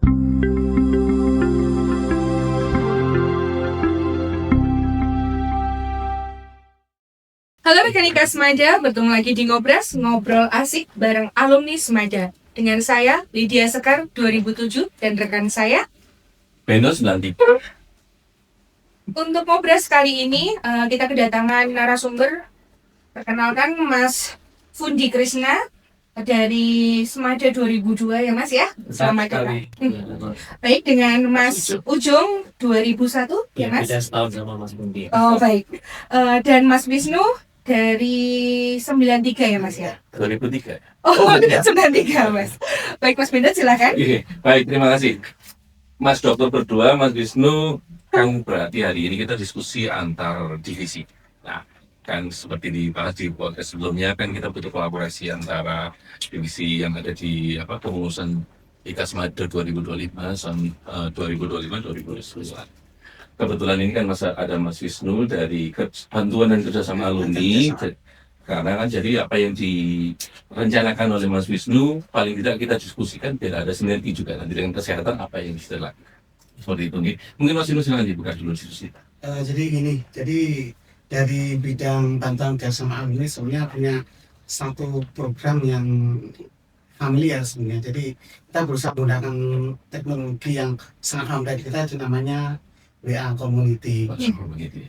Halo rekan Semaja, bertemu lagi di Ngobras, ngobrol asik bareng alumni Semaja. Dengan saya, Lydia Sekar 2007 dan rekan saya Beno 93. Untuk Ngobras kali ini, kita kedatangan narasumber. Perkenalkan Mas Fundi Krishna dari Semaja 2002 ya Mas ya? Selamat datang. Baik, dengan Mas Ujung 2001 ya Mas? Beda setahun sama Mas Fundi. Oh baik, dan Mas Wisnu dari 93 ya Mas ya? 2003. Oh 93 Mas. Baik Mas Benda silakan. Baik, terima kasih. Mas Dokter berdua, Mas Wisnu, kan berarti hari ini kita diskusi antar divisi. Nah, kan seperti dibahas di podcast sebelumnya, kan kita butuh kolaborasi antara divisi yang ada di pengurusan IKASMADA 2025 sampai 2025-2029. Kebetulan ini kan ada Mas Wisnu dari Bantuan dan Kerjasama Alumni, karena kan jadi apa yang direncanakan oleh Mas Wisnu paling tidak kita diskusikan biar ada sinergi juga nanti dengan kesehatan apa yang bisa dilakukan. Seperti itu nih. Mungkin Mas Wisnu silakan dibuka dulu diskusi. Jadi gini, jadi dari bidang bantuan kerjasama alumni sebenarnya punya satu program yang familiar sebenarnya. Jadi kita berusaha menggunakan teknologi yang sangat familiar kita, itu namanya WA Community.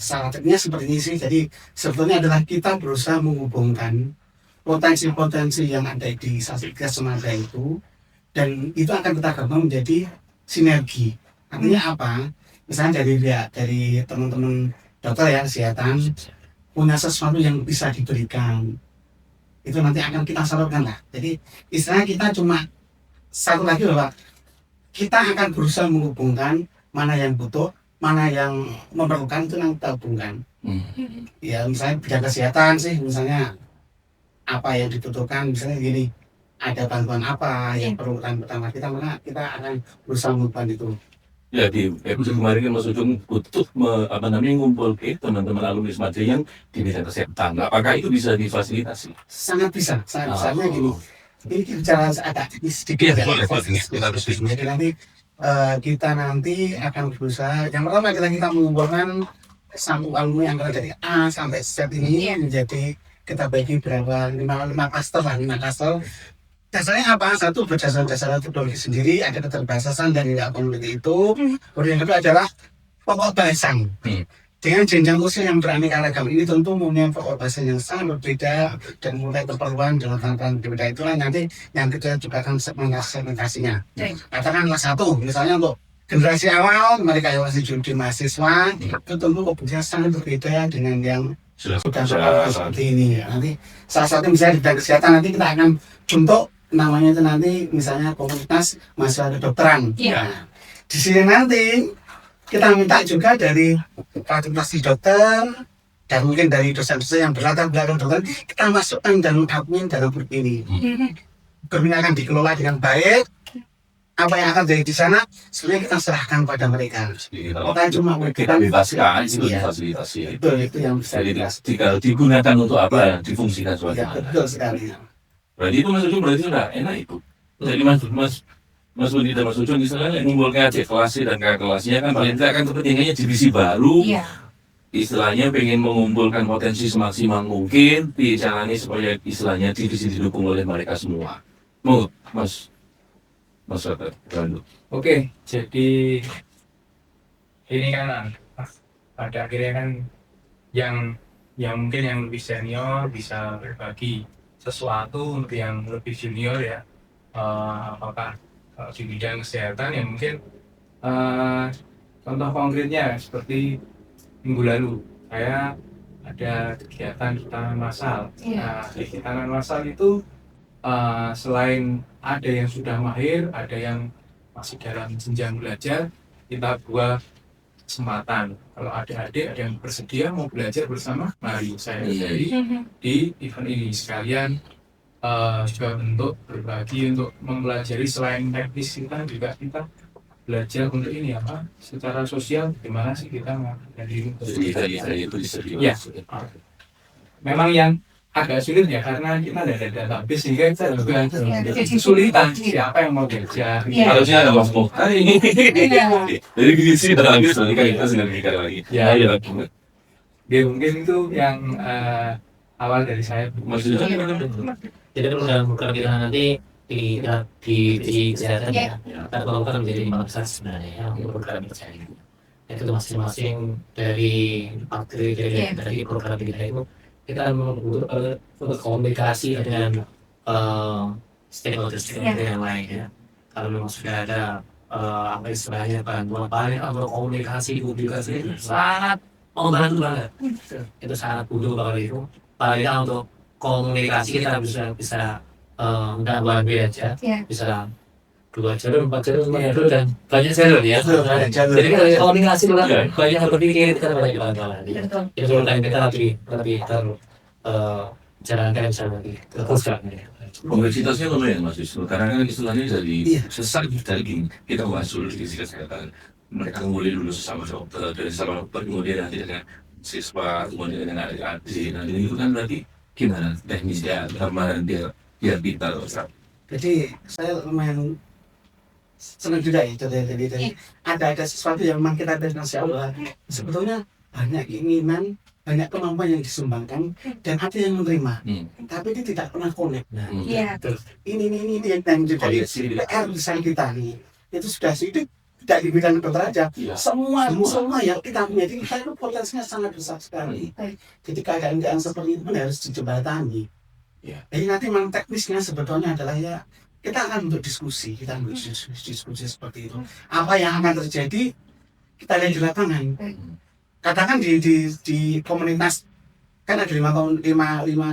Salah satunya seperti ini sih. Jadi sebetulnya adalah kita berusaha menghubungkan potensi-potensi yang ada di Satgas Semaja itu, dan itu akan kita gabung menjadi sinergi. Artinya apa? Misalnya dari teman-teman dokter ya kesehatan punya sesuatu yang bisa diberikan, itu nanti akan kita salurkan lah. Jadi istilahnya kita cuma satu lagi bahwa kita akan berusaha menghubungkan mana yang butuh, mana yang memerlukan, itu yang kita hubungkan. Ya misalnya bidang kesehatan sih, misalnya apa yang dibutuhkan, misalnya gini, ada bantuan apa yang perlu pertama kita, maka kita akan berusaha menghubungkan itu. Ya di episode kemarin kan Mas Ujung butuh ngumpul ke teman-teman alumni Semaja yang di bidang kesehatan. Apakah itu bisa difasilitasi? Sangat bisa, misalnya gini. Ini bicara agak sedikit ya. Jadi nanti kita nanti akan berusaha, yang pertama kita mengumpulkan satu alumni yang dari A sampai Z ini menjadi, kita bagi berapa, 5 klaster lah, 5 klaster. Dasarnya apa? Satu berdasarkan teknologi sendiri, ada keterbatasan dan tidak komplek itu. Kemudian yang kedua adalah pokok bahasan. Dengan jenjang usia yang beraneka ragam ini tentu mempunyai pokok bahasan yang sangat berbeda dan mulai keperluan dengan tantangan berbeda, itulah nanti yang kita juga akan segmentasinya. Katakanlah satu, misalnya untuk generasi awal mereka yang masih jadi mahasiswa, itu tentu kebutuhan sangat berbeda dengan yang sudah seperti ini. Nanti salah satu misalnya di bidang kesehatan, nanti kita akan bentuk namanya itu nanti misalnya komunitas mahasiswa kedokteran. Nah, di sini nanti kita minta juga dari fakultas dokter dan mungkin dari dosen-dosen yang berlatar belakang dokter, kita masukkan dalam admin dalam grup ini. Grup ini akan dikelola dengan baik. Apa yang akan jadi di sana sebenarnya kita serahkan pada mereka. Kita cuma kita bebaskan, itu fasilitasi. Itu yang bisa digunakan untuk apa? Difungsikan sebagai ya, betul sekali. Berarti itu Mas Ujung berarti sudah enak itu. Jadi Mas Budi dan Mas Ujung istilahnya ngumpulkan aja kelasnya dan kakak kelasnya kan paling tidak kan kepentingannya divisi baru. Istilahnya pengen mengumpulkan potensi semaksimal mungkin, dijalani supaya istilahnya divisi didukung oleh mereka semua. Mau Mas Randu. Oke, jadi ini kan pada akhirnya kan yang mungkin yang lebih senior bisa berbagi sesuatu untuk yang lebih junior ya, apakah di bidang kesehatan yang mungkin contoh konkretnya seperti minggu lalu saya ada kegiatan hitanan massal. Nah, hitanan massal itu selain ada yang sudah mahir, ada yang masih dalam jenjang belajar, kita buat kesempatan. Kalau adik-adik ada yang bersedia mau belajar bersama, mari saya di event ini sekalian juga untuk berbagi, untuk mempelajari selain teknis kita belajar untuk ini apa secara sosial gimana sih kita dari itu ya. Memang yang agak sulit ya karena kita ada database sehingga kita juga kesulitan siapa yang mau kerja. Harusnya ada masuk. Hai. Jadi gini sih database nanti kan kita sedang bicara lagi. Ya. Ya. Ya mungkin itu yang awal dari saya. Maksudnya Jadi dalam program kita nanti di kesehatan ya, kalau kan menjadi 5 besar sebenarnya ya, untuk program kerja ini. Itu masing-masing dari dari program kita itu kita membutuhkan untuk komunikasi dengan stakeholder yang lain ya. Kalau memang sudah ada apa istilahnya bantuan atau komunikasi publikasi itu sangat membantu banget. Itu sangat butuh banget itu. Paling untuk komunikasi kita bisa nggak one way aja, bisa 2 jalur, 4 jalur, 5 jalur dan banyak jalur ya. Jadi kalau komunikasi banyak berpikir kita banyak kawan-kawan. Itu lain kita lebih jalankan misalnya terus jalannya. kompleksitasnya lumayan Mas Wisnu, karena kan istilahnya dari sesar daging kita masuk di kesehatan. Mereka mulai dulu sesama dokter, dari sesama dokter kemudian nanti dengan siswa, kemudian dengan adik-adik. Nah ini itu kan berarti gimana teknisnya, gambaran dia biar kita Jadi saya lumayan senang juga ya, jadi ada sesuatu yang memang kita ada Masya Allah. Sebetulnya banyak keinginan, banyak kemampuan yang disumbangkan dan ada yang menerima, tapi dia tidak pernah connect. Terus ini yang juga PR besar kita nih, itu sudah tidak di bidang dokter aja, semua yang kita punya, jadi kita itu potensinya sangat besar sekali. Jadi keadaan seperti itu harus dijembatani. Jadi nanti memang teknisnya sebetulnya adalah ya kita akan untuk diskusi, diskusi seperti itu. Apa yang akan terjadi kita lihat di lapangan. Katakan di komunitas kan ada 5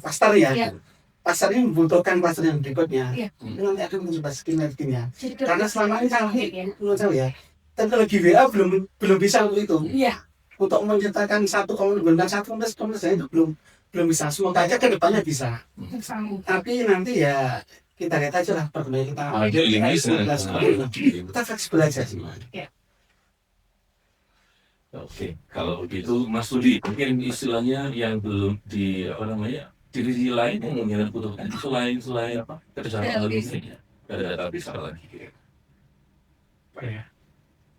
klaster ya. Pasar ini membutuhkan klaster yang berikutnya. Ini nanti akan mencoba sinerginya. Karena selama ini menurut saya teknologi WA belum bisa untuk itu. Untuk menciptakan satu komunitas itu belum bisa. Semoga aja ke depannya bisa. Tapi nanti ya kita lihat aja lah perkembangan kita fleksibel aja sih. Oke, kalau begitu Mas Rudi, mungkin istilahnya yang belum di divisi lain yang mungkin butuhkan selain apa kerjasama alumni, ada database apa lagi? Apa ya?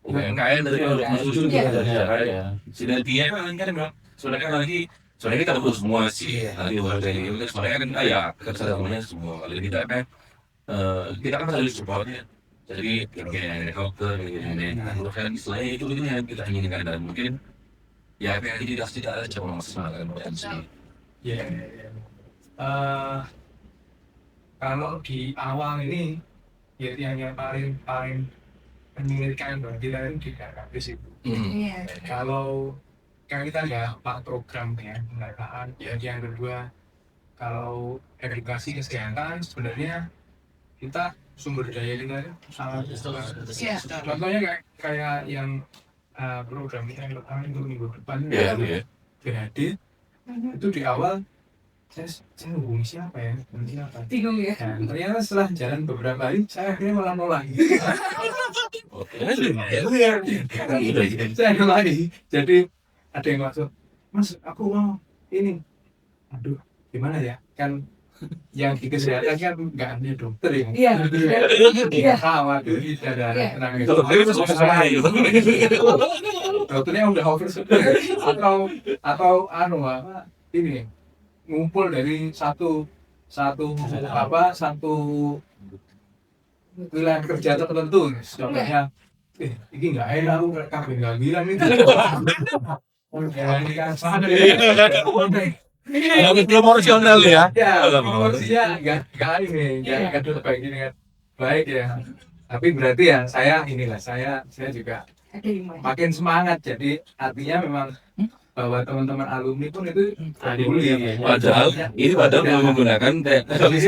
UMKM dari Mas Rudi juga ada. Sinerginya kan memang soalnya kita butuh semua sih. Nanti warga ini soalnya kan kerjasamanya semua. Kalau tidak kan kita kan harus supportnya. Jadi kayak dokter kan istilahnya itu yang kita inginkan dan mungkin ya kayak tidak ada coba memaksimalkan potensi. Kalau di awal ini yang paling menyulitkan bagi kita itu di database itu. Kalau kita ada 4 program ya pendataan. Yang kedua kalau edukasi kesehatan sebenarnya kita sumber daya kita sangat besar. Contohnya kayak yang program kita yang pertama itu minggu depan BHD itu di awal saya hubungi siapa ya? Bingung ya. Nah, ternyata setelah jalan beberapa hari saya akhirnya malah nolak. Saya nolak. Jadi ada yang masuk, Mas aku mau ini. Aduh, gimana ya? Kan yang di kesehatan kan nggak ada dokter ya. Sama tuh ada tenaga dokternya udah over atau ini ngumpul dari satu wilayah kerja tertentu. Contohnya ini nggak enak, kabin nggak bilang itu. Ini kan sana proporsional ya. Proporsinya nggak terbaik ini kan baik ya. Tapi berarti ya saya juga makin semangat. Jadi artinya memang bahwa teman-teman alumni pun itu peduli. Padahal belum menggunakan teknologi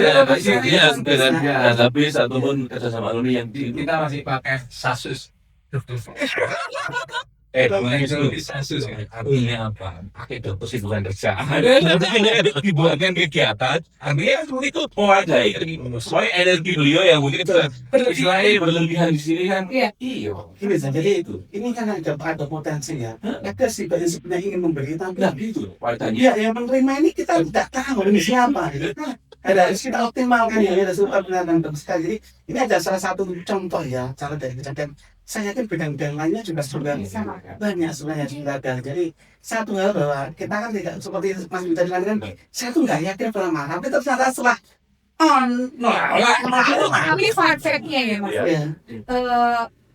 dengan database ataupun kerjasama alumni yang kita masih pakai Sasus. Namanya sosialisasi artinya apa? Pakai deposit bukan kerjaan. Dibuatkan kegiatan, artinya itu mewadahi. Soalnya energi beliau yang mungkin istilahnya berlebihan di sini kan. Iya. Ini jadi itu. Ini kan ada potensi ya. Ada sih banyak sebenarnya ingin memberi tapi Nah itu faedahnya. ya yang menerima ini kita tidak tahu ini siapa. Gitu. Harus kita optimalkan ya. Ada super benar dan bagus sekali. Jadi ini ada salah satu contoh ya cara dari kejadian. Saya yakin bidang-bidang lainnya juga sudah banyak sebenarnya sudah ada. Jadi satu hal bahwa kita kan tidak seperti Mas Bintang kan, saya tuh nggak yakin pernah, tapi ternyata setelah Tapi fun fact-nya ya Mas, ya.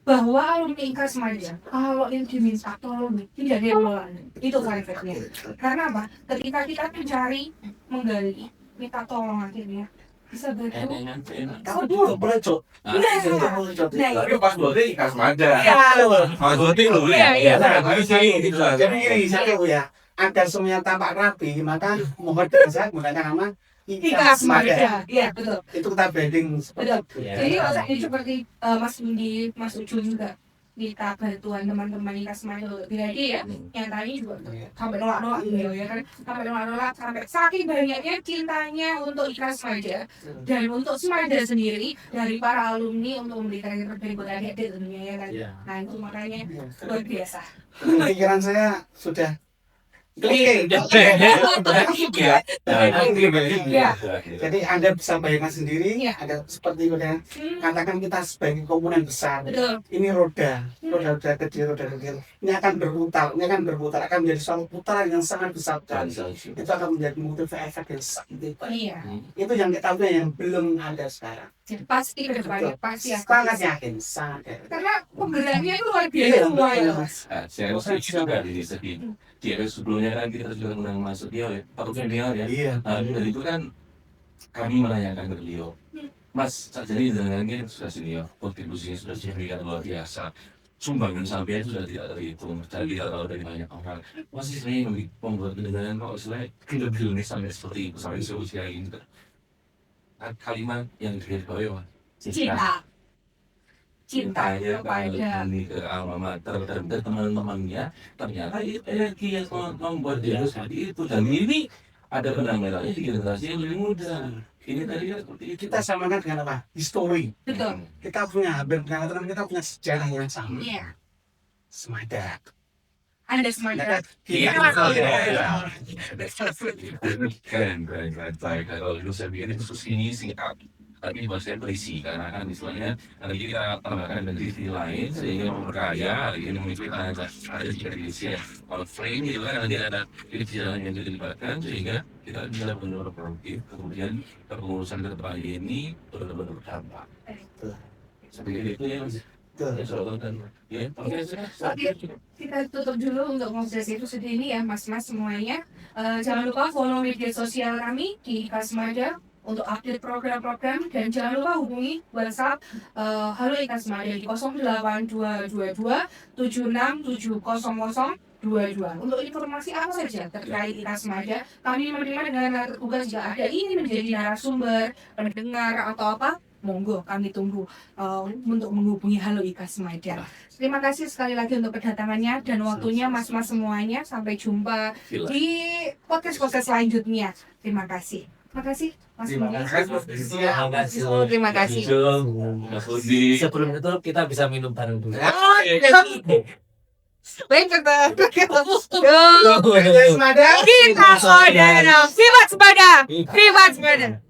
bahwa alumni IKAS Maja kalau yang diminta tolong tidak ada yang menolak. Itu fun fact-nya. Karena apa? Ketika kita mencari, menggali, minta tolong akhirnya bisa bantu. Kamu dulu boleh cok. Tapi pas dua hari kas aja. Pas dua hari lu Iya. Jadi ini saya ya, agar semuanya tampak rapi, maka mohon saya menggunakan nama IKAS Maja. Iya betul. Itu kita branding Betul. Ya. Jadi kalau ini seperti Mas Indi, Mas Ucu juga minta bantuan teman-teman IKAS Maja Gradi ya, yang tadi juga sampai nolak-nolak gitu ya kan, sampai nolak-nolak sampai saking banyaknya cintanya untuk IKAS Maja dan untuk Semaja sendiri dari para alumni untuk memberikan yang terbaik buat adik-adik tentunya ya kan. Nah itu makanya luar biasa. pikiran saya sudah jadi Anda bisa bayangkan sendiri Iya. ada seperti udah katakan kita sebagai komponen besar. Betul. Ini roda kecil ini akan berputar akan menjadi suatu putaran yang sangat besar sekali. Itu akan menjadi multiple efek yang sangat baik. Iya. Itu yang kita punya yang belum ada sekarang. Jadi pasti ke depannya pasti ya. Sangat yakin, sangat yakin. Karena penggeraknya itu luar biasa semua ya Mas. Saya setuju juga dari segi dia sebelumnya kan kita sudah mengundang Mas Dio ya, Pak Dio ya. Iya. Nah, dari itu kan kami menanyakan ke beliau, Mas, jadi dengan ini sudah senior, kontribusinya sudah sedemikian luar biasa, sumbangan sampai sudah tidak terhitung, dan tidak tahu dari banyak orang. Masih sering membuat pendengaran kok istilahnya gila-gila ini sampai seperti itu, sampai seusia ini. Kalimat yang digarisbawahi cinta ya kepada ini ke alma mater dan ke teman-temannya, ternyata itu energi yang membuat dia seperti itu. Dan ini ada benang merahnya di generasi yang lebih muda. Ini tadi kan seperti itu. Kita samakan dengan apa? History. betul. Kita punya hampir kita punya sejarah yang sama. Iya. Semaja. Anda Semaja. Keren. Baik, kalau dulu saya bikin khusus ini singkat. Tapi bahasanya berisi, karena kan istilahnya nanti kita tambahkan dengan sisi lain sehingga memperkaya. Hari ini mungkin kita ada juga divisi ya, frame gitu kan, nanti ada divisi lain yang dilibatkan sehingga kita bisa benar-benar produktif. Kemudian kepengurusan ke depan ini benar-benar berdampak. Seperti itu ya Mas. Ya, soal dan ya, oke. Kita tutup dulu untuk ngobrol itu sedih ini ya mas-mas semuanya. Jangan lupa follow media sosial kami di IKAS Maja untuk update program-program dan jangan lupa hubungi WhatsApp Halo IKAS Maja di 08222 76700022 untuk informasi apa saja terkait IKAS Maja. Kami menerima dengan terbuka jika ada ingin menjadi narasumber, pendengar atau apa, monggo kami tunggu untuk menghubungi Halo IKAS Maja. Terima kasih sekali lagi untuk kedatangannya dan waktunya mas-mas semuanya. Sampai jumpa di podcast selanjutnya. Terima kasih. Terima kasih Mas Budi. Terima kasih. Mas Budi. Sebelum itu kita bisa minum bareng dulu. Baik, kita Semaja. saudara. Viva Sepeda.